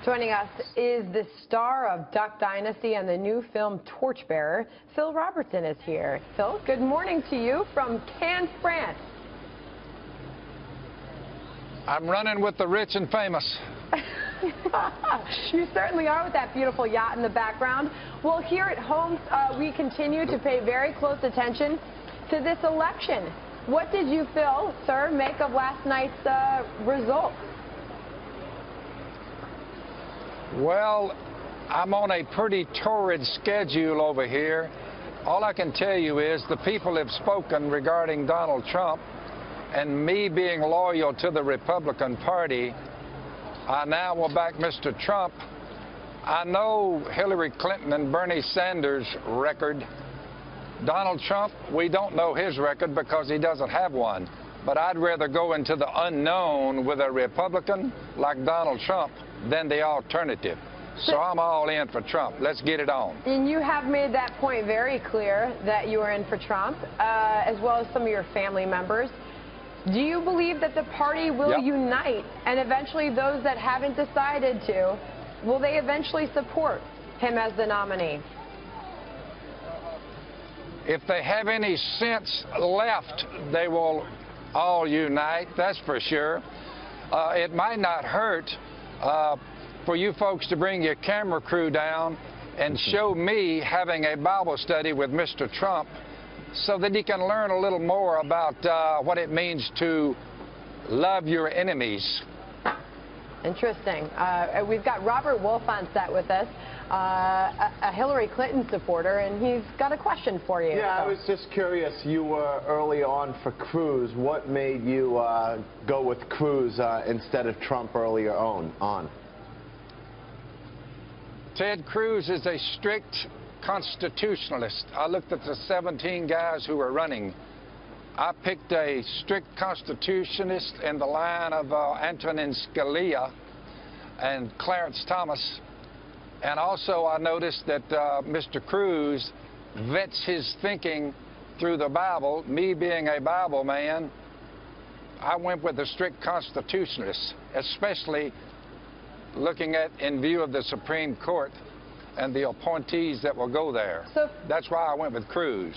Joining us is the star of Duck Dynasty and the new film Torchbearer. Phil Robertson is here. Phil, good morning to you from Cannes, France. I'm running with the rich and famous. You certainly are with that beautiful yacht in the background. Well, here at home, we continue to pay very close attention to this election. What did you, Phil, sir, make of last night's results? Well, I'm on a pretty torrid schedule over here. All I can tell you is the people have spoken regarding Donald Trump, and me being loyal to the Republican Party, I now will back Mr. Trump. I know Hillary Clinton and Bernie Sanders' record. Donald Trump, we don't know his record because he doesn't have one. But I'd rather go into the unknown with a Republican like Donald Trump than the alternative. So I'm all in for Trump. Let's get it on. And you have made that point very clear that you are in for Trump, as well as some of your family members. Do you believe that the party will unite, and eventually those that haven't decided to, will they eventually support him as the nominee? If they have any sense left, they will all unite, that's for sure. It might not hurt for you folks to bring your camera crew down and show me having a Bible study with Mr. Trump so that he can learn a little more about what it means to love your enemies. Interesting. We've got Robert Wolf on set with us, a Hillary Clinton supporter, and he's got a question for you. Yeah, I was just curious. You were early on for Cruz. What made you go with Cruz instead of Trump earlier on? Ted Cruz is a strict constitutionalist. I looked at the 17 guys who were running. I picked a strict constitutionalist in the line of Antonin Scalia and Clarence Thomas. And also I noticed that Mr. Cruz vets his thinking through the Bible. Me being a Bible man, I went with the strict constitutionalist, especially looking at in view of the Supreme Court and the appointees that will go there. So that's why I went with Cruz.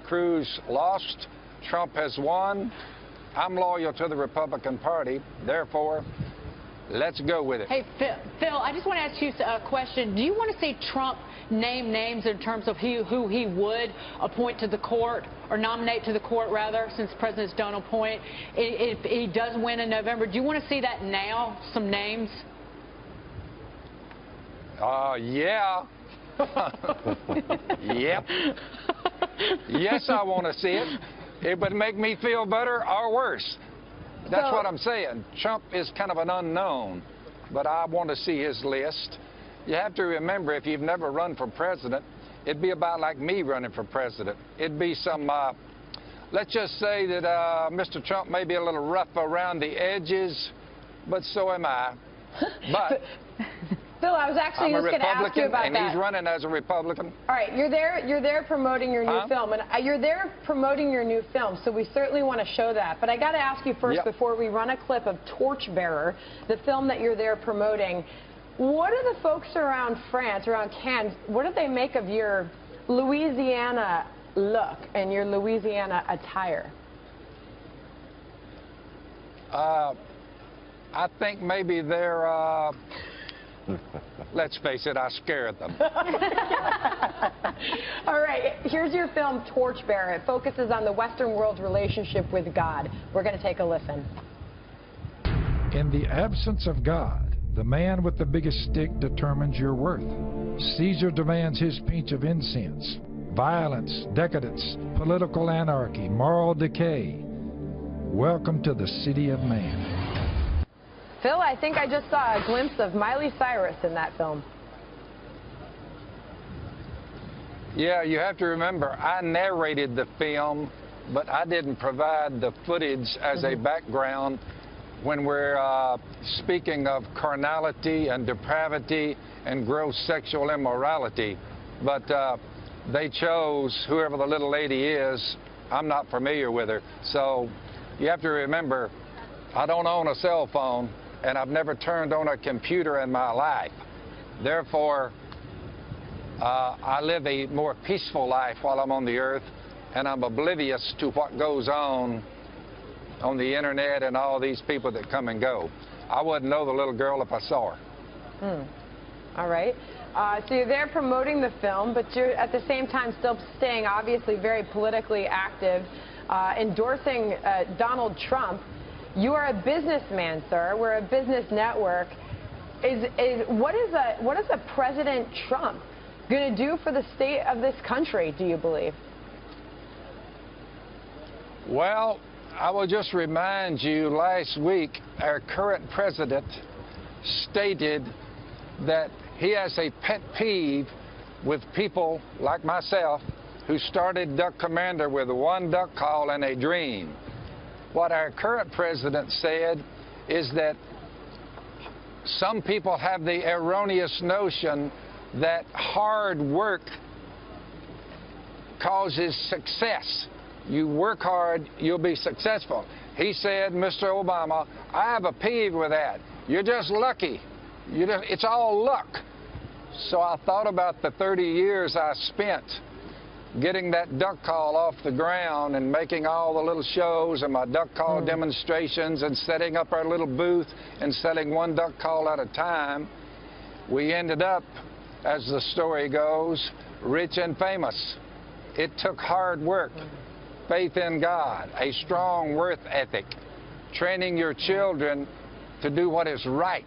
Cruz lost. Trump has won. I'm loyal to the Republican Party. Therefore, let's go with it. Hey, Phil, I just want to ask you a question. Do you want to see Trump name names in terms of who he would appoint to the court, or nominate to the court, rather, since presidents don't appoint? If he does win in November, do you want to see that now, some names? Yeah. Yep. Yes, I want to see it. It would make me feel better or worse. That's what I'm saying. Trump is kind of an unknown, but I want to see his list. You have to remember, if you've never run for president, it'd be about like me running for president. It'd be some, let's just say that Mr. Trump may be a little rough around the edges, but so am I. But Phil, I was actually just going to ask you about that. And he's running as a Republican. All right, you're there promoting your new film, and you're there promoting your new film, so we certainly want to show that. But I got to ask you first, before we run a clip of Torchbearer, the film that you're there promoting, what do the folks around France, around Cannes, what do they make of your Louisiana look and your Louisiana attire? I think maybe they're... let's face it, I scared them. All right, here's your film, Torchbearer. It focuses on the Western world's relationship with God. We're going to take a listen. In the absence of God, the man with the biggest stick determines your worth. Caesar demands his pinch of incense. Violence, decadence, political anarchy, moral decay. Welcome to the city of man. Phil, I think I just saw a glimpse of Miley Cyrus in that film. Yeah, you have to remember, I narrated the film, but I didn't provide the footage as a background when we're speaking of carnality and depravity and gross sexual immorality. But they chose whoever the little lady is. I'm not familiar with her. So you have to remember, I don't own a cell phone. and I've never turned on a computer in my life. Therefore, I live a more peaceful life while I'm on the earth, and I'm oblivious to what goes on the internet and all these people that come and go. I wouldn't know the little girl if I saw her. All right. So you're there promoting the film, but you're at the same time still staying obviously very politically active, endorsing Donald Trump. You are a businessman, sir. We're a business network. What is a President Trump going to do for the state of this country, do you believe? Well, I will just remind you, last week, our current president stated that he has a pet peeve with people like myself who started Duck Commander with one duck call and a dream. What our current president said is that some people have the erroneous notion that hard work causes success. You work hard, you'll be successful. He said, Mr. Obama, I have a peeve with that. You're just lucky. It's all luck. So I thought about the 30 years I spent getting that duck call off the ground and making all the little shows and my duck call demonstrations and setting up our little booth and selling one duck call at a time. We ended up, as the story goes, rich and famous. It took hard work, faith in God, a strong work ethic, training your children to do what is right.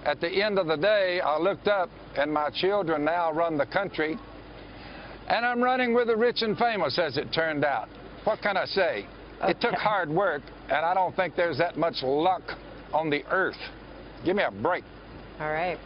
At the end of the day, I looked up and my children now run the country, and I'm running with the rich and famous, as it turned out. What can I say? Okay. It took hard work, and I don't think there's that much luck on the earth. Give me a break. All right.